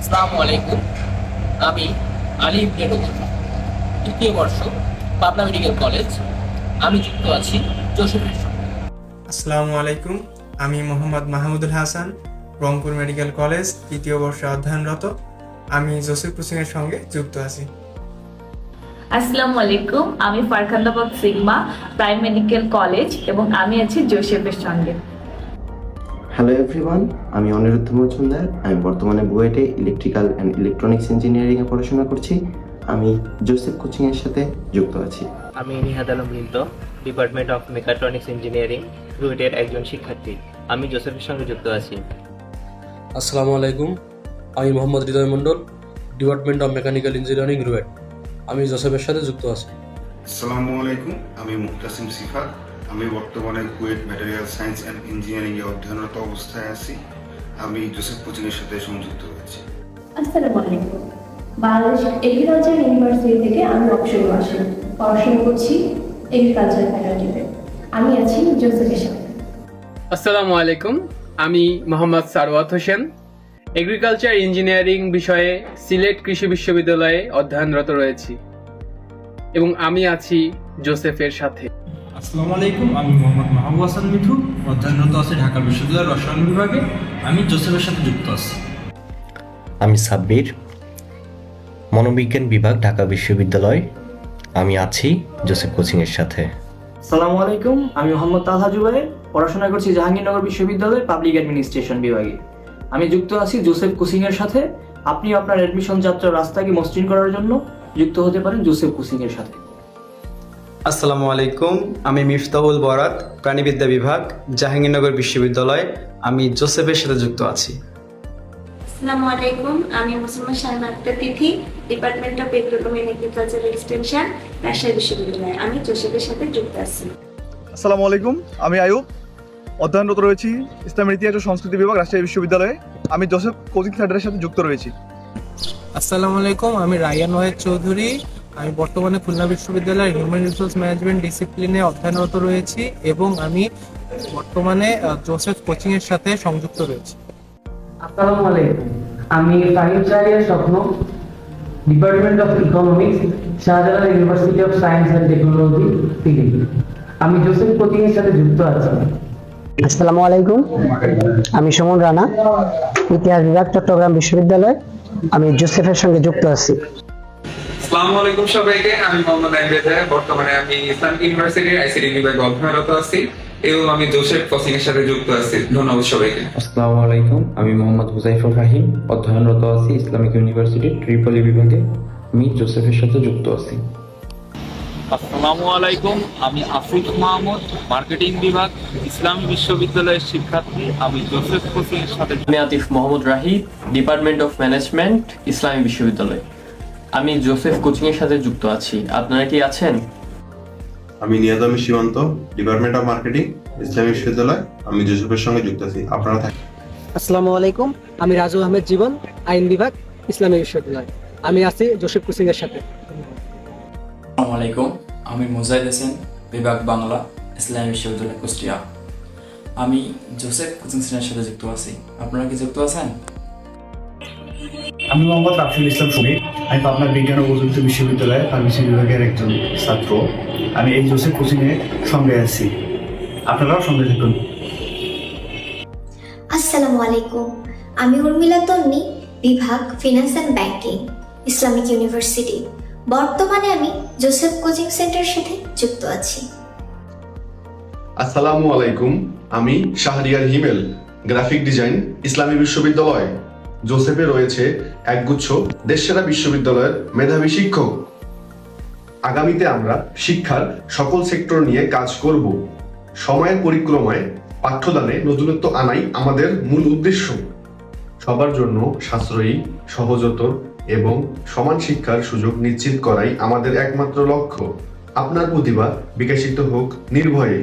আসসালামু আলাইকুম। আমি আলী প্লেটোকর, তৃতীয় বর্ষ, পাবনা মেডিকেল কলেজ। আমি যুক্ত আছি জোসেফের সঙ্গে। আসসালামু আলাইকুম। আমি মোহাম্মদ মাহমুদুল হাসান, রংপুর মেডিকেল কলেজ তৃতীয় বর্ষে অধ্যয়নরত। আমি জোসেফ কোচিংয়ের সঙ্গে যুক্ত আছি। আসসালামু আলাইকুম, আমি ফারখান্দাবাদ সিগমা প্রাইম মেডিকেল কলেজ এবং আমি আছি জোসেফের সঙ্গে। হ্যালো এভরিওয়ান, আমি অনিরুদ্ধ মজুমদার। আমি বর্তমানে বুয়েটে ইলেকট্রিক্যাল অ্যান্ড ইলেকট্রনিক্স ইঞ্জিনিয়ারিংয়ে পড়াশোনা করছি। আমি জোসেফ কোচিংয়ের সাথে যুক্ত আছি। আমি Nihad Alam Rinto, department of mechatronics engineering, রুয়েটের একজন শিক্ষার্থী। আমি জোসেফের সঙ্গে যুক্ত আছি। আসসালামু আলাইকুম, আমি Mohammad Hridoy Mondal, department of mechanical engineering, RUET. আমি জোসেফের সাথে যুক্ত আছি। আসসালামু আলাইকুম, আমি মুক্তাসিম সিফাত। আমি বর্তমানে কুয়েট ম্যাটেরিয়াল সায়েন্স অ্যান্ড ইঞ্জিনিয়ারিংয়ে অধ্যয়নরত অবস্থায় আছি। আমি জোসেফ কোচিংয়ের সাথে সংযুক্ত হয়েছি। আসসালামু আলাইকুম, বাংলাদেশ এগ্রিকালচার ইউনিভার্সিটি থেকে আমি অক্ষয় আসি। পড়াশোনা করছি এগ্রিকালচার ফ্যাকাল্টিতে। আমি আছি জোসেফের সাথে। আসসালামু আলাইকুম, আমি মোহাম্মদ সারওয়াত হোসেন, এগ্রিকালচার ইঞ্জিনিয়ারিং বিষয়ে সিলেট কৃষি বিশ্ববিদ্যালয়ে অধ্যয়নরত রয়েছি এবং আমি আছি জোসেফের সাথে। আসসালামু আলাইকুম, আমি মোহাম্মদ মাহবুব হাসান মিঠু, অধ্যয়নরত আছি ঢাকা বিশ্ববিদ্যালয়ের রসায়ন বিভাগে। আমি জোসেফের সাথে যুক্ত আছি। আমি সাব্বির, মনোবিজ্ঞান বিভাগ, ঢাকা বিশ্ববিদ্যালয়। আমি আছি জোসেফ কোচিংয়ের সাথে। আসসালামু আলাইকুম, আমি মোহাম্মদ তালহা জুবাইর, পড়াশোনা করছি জাহাঙ্গীরনগর বিশ্ববিদ্যালয় পাবলিক অ্যাডমিনিস্ট্রেশন বিভাগে। আমি যুক্ত আছি জোসেফ কোচিংয়ের সাথে। আপনি আপনার অ্যাডমিশন যাত্রার রাস্তাকে মসৃণ করার জন্য যুক্ত হতে পারেন জোসেফ কোচিংয়ের সাথে। আসসালামু আলাইকুম, আমি মিফতাহুল বরাত, প্রাণীবিদ্যা বিভাগ, জাহাঙ্গীরনগর বিশ্ববিদ্যালয়। আমি জোসেফের সাথে যুক্ত আছি। আসসালামু আলাইকুম, আমি মুসলমান Sharmin Akter Tithi, department of petroleum and agriculture extension, Rajshahi বিশ্ববিদ্যালয়। আমি জোসেফের সাথে যুক্ত আছি। আসসালামু আলাইকুম, আমি আয়ুব, অধ্যয়নরত রয়েছি ইসলামের ইতিহাস ও সংস্কৃতি বিভাগ, রাজশাহী বিশ্ববিদ্যালয়ে। আমি জোসেফ কোচিং সেন্টারের সাথে যুক্ত রয়েছি। আসসালামু আলাইকুম, আমি রায়ান ওয়াহেদ চৌধুরী। আমি বর্তমানে খুলনা বিশ্ববিদ্যালয়ের হিউম্যান রিসোর্স ম্যানেজমেন্ট ডিসিপ্লিনে অধ্যয়নরত রয়েছি এবং আমি বর্তমানে জোসেফ কোচিংয়ের সাথে সংযুক্ত রয়েছি। আসসালামু আলাইকুম, আমি ফাহিম চারিয়া স্বপ্ন, department of economics, Shahjalal university of science and technology থেকে। আমি জোসেফ কোচিং এর সাথে যুক্ত আছি। আসসালামু আলাইকুম, আমি সুমন রানা, ইতিহাস বিভাগ, চট্টগ্রাম বিশ্ববিদ্যালয়। আমি জোসেফের সঙ্গে যুক্ত আছি। আসসালামু আলাইকুম সবাইকে, আমি মোহাম্মদ আইবেদা, বর্তমানে আমি ইসলামিক ইউনিভার্সিটির আইসিটি বিভাগে অধ্যয়নরত আছি এবং আমি জোসেফ কোচিং এর সাথে যুক্ত আছি। ধন্যবাদ সবাইকে। আসসালামু আলাইকুম, আমি মোহাম্মদ হুজাইফুর রাহিম, অধ্যয়নরত আছি ইসলামিক ইউনিভার্সিটির ট্রিপলি বিভাগে। আমি জোসেফের সাথে যুক্ত আছি। আসসালামু আলাইকুম, আমি আফিক মাহমুদ, মার্কেটিং বিভাগ, ইসলামী বিশ্ববিদ্যালয়ের শিক্ষার্থী। আমি জোসেফ কোচিং এর সাথে। আমি Atif Mohammad Rahid, department of management, ইসলামী বিশ্ববিদ্যালয়। আমি জোসেফ কোচিং এর সাথে যুক্ত আছি। আপনারা কি আছেন? আমি নিয়াদ আহমেদ সীমান্ত, ডিপার্টমেন্ট অফ মার্কেটিং, ইসলামী বিশ্ববিদ্যালয়। আমি জোসেফের সঙ্গে যুক্ত আছি। আপনারা থাকেন। আসসালামু আলাইকুম, আমি রাজু আহমেদ জীবন, আইন বিভাগ, ইসলামী বিশ্ববিদ্যালয়। আমি আছি জোসেফ কোচিং এর সাথে। আসসালামু আলাইকুম, আমি মুজাহিদ হোসেন, বিভাগ বাংলা, ইসলামী বিশ্ববিদ্যালয়, কুষ্টিয়া। আমি জোসেফ কোচিং সেন্টারের সাথে যুক্ত আছি। আপনারা কি যুক্ত আছেন? আমি মোহাম্মদ রাফিউল ইসলাম সুমিত, আমি পাবনা বিজ্ঞান ও প্রযুক্তি বিশ্ববিদ্যালয়ের ফার্মেসি বিভাগের একজন ছাত্র। আমি এই জোসেফ কোচিংয়ের সঙ্গে আছি। আপনারাও সঙ্গে থাকুন। আসসালামু আলাইকুম, আমি উর্মিলা তন্নি, বিভাগ finance and banking, Islamic university. বর্তমানে আমি জোসেফ কোচিং সেন্টারের সাথে যুক্ত আছি। আসসালামু আলাইকুম, আমি শাহরিয়ার হিমেল, গ্রাফিক ডিজাইন, ইসলামী বিশ্ববিদ্যালয়। জোসেফে রয়েছে একগুচ্ছ দেশসেরা বিশ্ববিদ্যালয়ের মেধাবী শিক্ষক। আগামীতে আমরা শিক্ষার সকল সেক্টর নিয়ে কাজ করব। সময়ের পরিক্রমায় পাঠ্যদানে নতুনত্ব আনাই আমাদের মূল উদ্দেশ্য। সবার জন্য সাশ্রয়ী, সহজতর এবং সমান শিক্ষার সুযোগ নিশ্চিত করাই আমাদের একমাত্র লক্ষ্য। আপনার প্রতিভা বিকশিত হোক নির্ভয়ে।